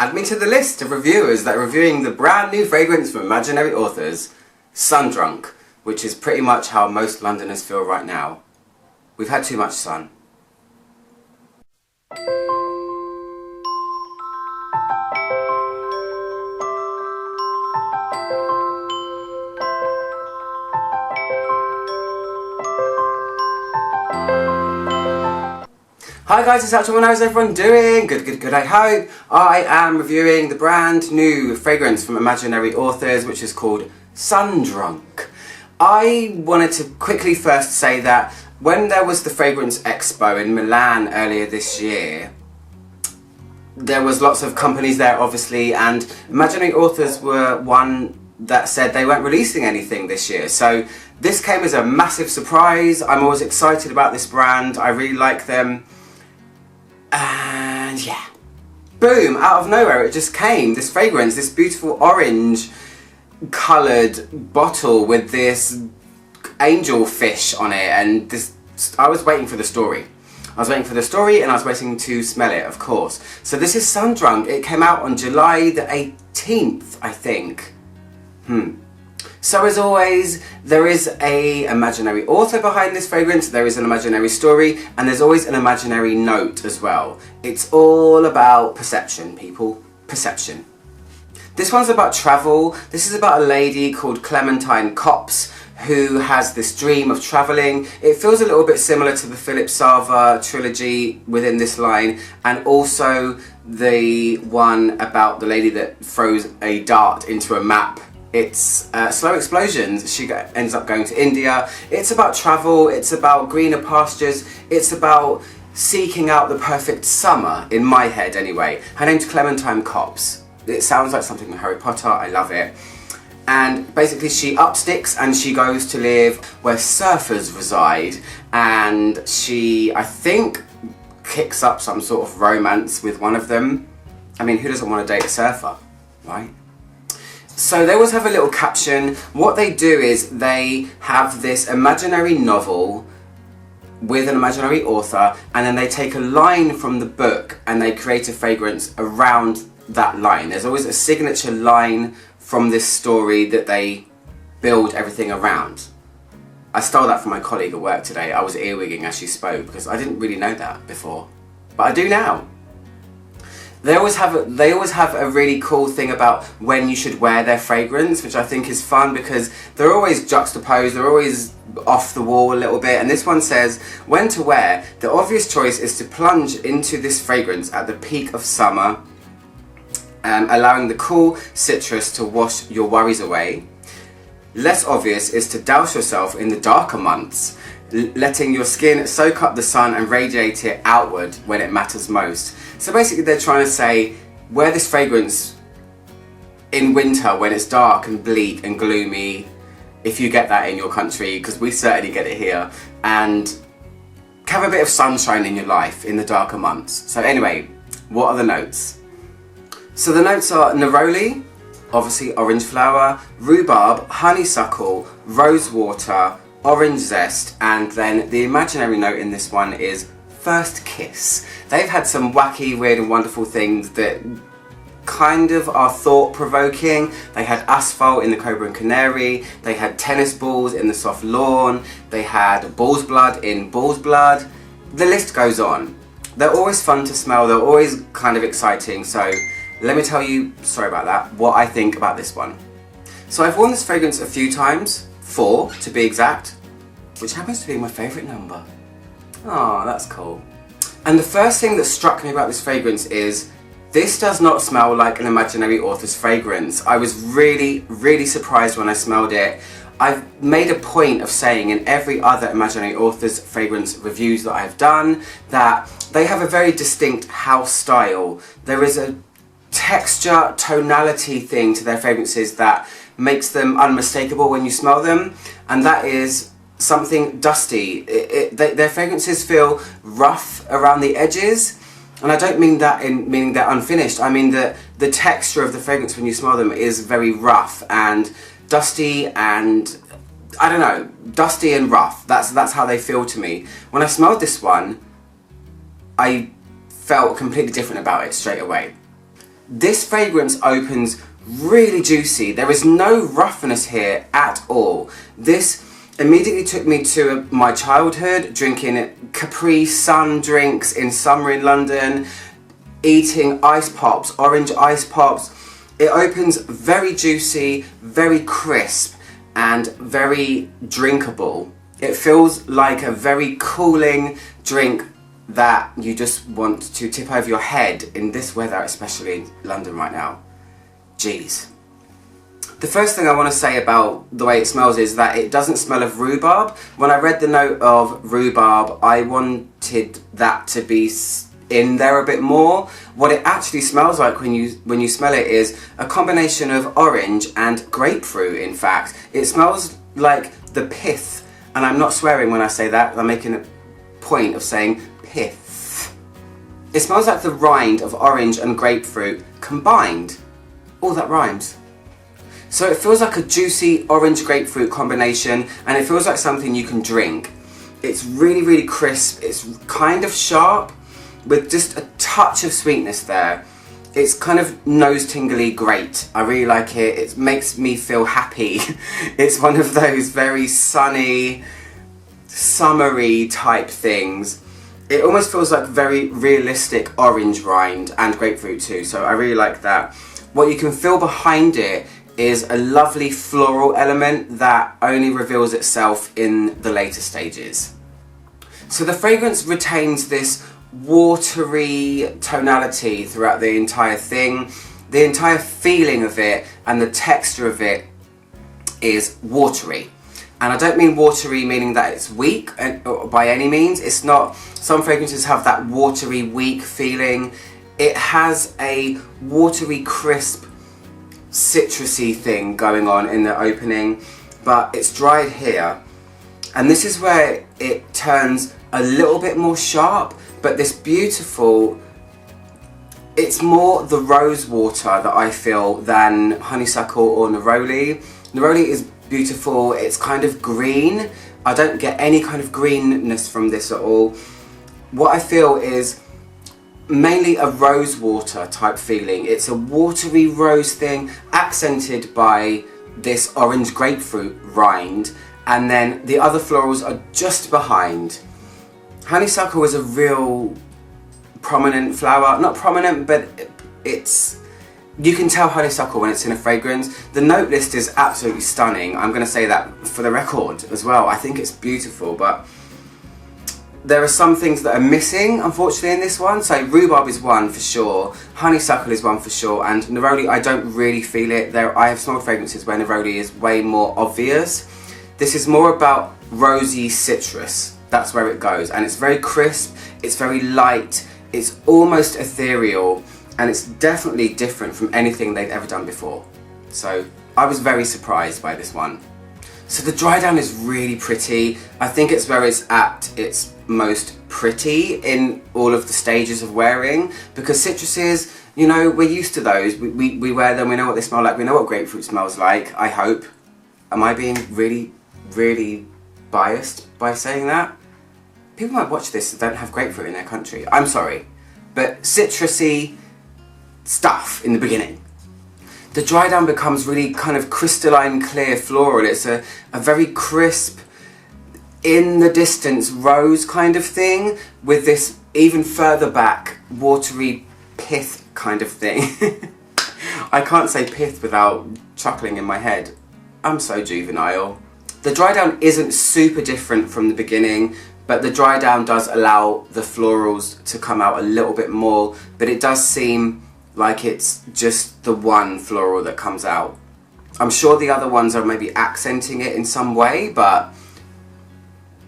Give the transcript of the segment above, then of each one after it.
Add me to the list of reviewers that are reviewing the brand new fragrance from imaginary authors, Sundrunk, which is pretty much how most Londoners feel right now. We've had too much sun. Hi guys, it's Actual. How's everyone doing? Good, I hope. I am reviewing the brand new fragrance from imaginary authors, which is called Sundrunk. I wanted to quickly first say that when there was the Fragrance Expo in Milan earlier this year, there was lots of companies there obviously, and imaginary authors were one that said they weren't releasing anything this year. So this came as a massive surprise. I'm always excited about this brand. I really like them. And yeah, boom, out of nowhere it just came, this fragrance, this beautiful orange coloured bottle with this angel fish on it, and this, I was waiting for the story. I was waiting for the story and I was waiting to smell it, of course. So this is Sundrunk. It came out on July the 18th, I think. So as always, there is an imaginary author behind this fragrance, there is an imaginary story, and there's always an imaginary note as well. It's all about perception, people. Perception. This one's about travel. This is about a lady called Clementine Copps who has this dream of travelling. It feels a little bit similar to the Philip Sava trilogy within this line, and also the one about the lady that throws a dart into a map. It's Slow Explosions. She ends up going to India. It's about travel, it's about greener pastures, it's about seeking out the perfect summer, in my head anyway. Her name's Clementine Copps. It sounds like something from Harry Potter, I love it. And basically she up sticks and she goes to live where surfers reside, and she, I think, kicks up some sort of romance with one of them. I mean, who doesn't want to date a surfer, right? So they always have a little caption. What they do is they have this imaginary novel with an imaginary author, and then they take a line from the book and they create a fragrance around that line. There's always a signature line from this story that they build everything around. I stole that from my colleague at work today. I was earwigging as she spoke because I didn't really know that before, but I do now. They always have a really cool thing about when you should wear their fragrance, which I think is fun because they're always juxtaposed, they're always off the wall a little bit. And this one says, when to wear, the obvious choice is to plunge into this fragrance at the peak of summer, allowing the cool citrus to wash your worries away. Less obvious is to douse yourself in the darker months, letting your skin soak up the sun and radiate it outward when it matters most. So basically they're trying to say, wear this fragrance in winter when it's dark and bleak and gloomy, if you get that in your country, because we certainly get it here, and have a bit of sunshine in your life in the darker months. So anyway, what are the notes? So the notes are neroli, obviously orange flower, rhubarb, honeysuckle, rose water, orange zest, and then the imaginary note in this one is first kiss. They've had some wacky, weird and wonderful things that kind of are thought-provoking. They had asphalt in the Cobra and Canary, they had tennis balls in the Soft Lawn, they had bull's blood in Bull's Blood. The list goes on. They're always fun to smell, they're always kind of exciting, so let me tell you, sorry about that, what I think about this one. So I've worn this fragrance a few times, 4 to be exact, which happens to be my favourite number. Oh, that's cool. And the first thing that struck me about this fragrance is, this does not smell like an imaginary author's fragrance. I was really surprised when I smelled it. I've made a point of saying in every other imaginary author's fragrance reviews that I've done that they have a very distinct house style. There is a texture, tonality thing to their fragrances that makes them unmistakable when you smell them, and that is something dusty. Their fragrances feel rough around the edges, and I don't mean that in meaning they're unfinished. I mean that the texture of the fragrance when you smell them is very rough and dusty, and I don't know, dusty and rough. That's how they feel to me. When I smelled this one, I felt completely different about it straight away. This fragrance opens really juicy. There is no roughness here at all. This immediately took me to my childhood, drinking Capri Sun drinks in summer in London, eating ice pops, orange ice pops. It opens very juicy, very crisp, and very drinkable. It feels like a very cooling drink that you just want to tip over your head in this weather, especially in London right now. Jeez. The first thing I want to say about the way it smells is that it doesn't smell of rhubarb. When I read the note of rhubarb, I wanted that to be in there a bit more. What it actually smells like when you smell it is a combination of orange and grapefruit, in fact. It smells like the pith, and I'm not swearing when I say that, I'm making a point of saying pith. It smells like the rind of orange and grapefruit combined. Oh, that rhymes. So it feels like a juicy orange grapefruit combination, and it feels like something you can drink. It's really, really crisp. It's kind of sharp with just a touch of sweetness there. It's kind of nose tingly great. I really like it. It makes me feel happy. It's one of those very sunny, summery type things. It almost feels like very realistic orange rind and grapefruit too, so I really like that. What you can feel behind it is a lovely floral element that only reveals itself in the later stages. So the fragrance retains this watery tonality throughout the entire thing. The entire feeling of it and the texture of it is watery. And I don't mean watery meaning that it's weak by any means. It's not. Some fragrances have that watery, weak feeling. It has a watery, crisp, citrusy thing going on in the opening, but it's dried here. And this is where it turns a little bit more sharp, but this beautiful, it's more the rose water that I feel than honeysuckle or neroli. Neroli is beautiful, it's kind of green. I don't get any kind of greenness from this at all. What I feel is mainly a rose water type feeling. It's a watery rose thing accented by this orange grapefruit rind, and then the other florals are just behind. Honeysuckle is a real prominent flower. Not prominent, but it's, you can tell honeysuckle when it's in a fragrance. The note list is absolutely stunning. I'm going to say that for the record as well. I think it's beautiful, but there are some things that are missing, unfortunately, in this one. So rhubarb is one for sure, honeysuckle is one for sure, and neroli, I don't really feel it. I have small fragrances where neroli is way more obvious. This is more about rosy citrus. That's where it goes, and it's very crisp, it's very light, it's almost ethereal, and it's definitely different from anything they've ever done before. So I was very surprised by this one. So the dry down is really pretty. I think it's where it's at its most pretty in all of the stages of wearing, because citruses, you know, we're used to those. We wear them, we know what they smell like, we know what grapefruit smells like, I hope. Am I being really, really biased by saying that? People might watch this that don't have grapefruit in their country. I'm sorry. But citrusy stuff in the beginning. The dry down becomes really kind of crystalline clear floral. It's a very crisp, in the distance rose kind of thing with this even further back watery pith kind of thing. I can't say pith without chuckling in my head. I'm so juvenile. The dry down isn't super different from the beginning, but the dry down does allow the florals to come out a little bit more, but it does seem like it's just the one floral that comes out. I'm sure the other ones are maybe accenting it in some way, but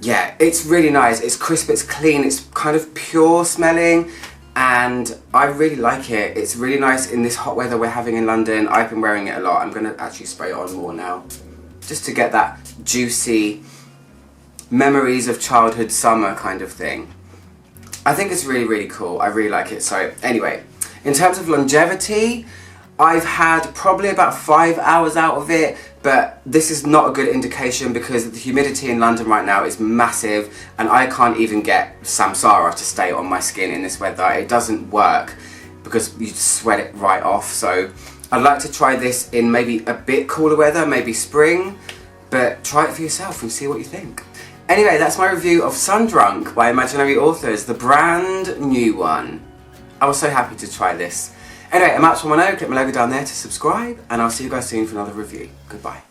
yeah, it's really nice. It's crisp, it's clean, it's kind of pure smelling, and I really like it. It's really nice in this hot weather we're having in London. I've been wearing it a lot. I'm going to actually spray it on more now, just to get that juicy memories of childhood summer kind of thing. I think it's really, really cool. I really like it. So anyway, in terms of longevity, I've had probably about 5 hours out of it, but this is not a good indication because the humidity in London right now is massive, and I can't even get samsara to stay on my skin in this weather. It doesn't work. because you just sweat it right off. So I'd like to try this in maybe a bit cooler weather, maybe spring, but try it for yourself and see what you think. Anyway, that's my review of Sundrunk by Imaginary Authors, the brand new one. I was so happy to try this. Anyway, I'm out for my click my logo down there to subscribe, and I'll see you guys soon for another review. Goodbye.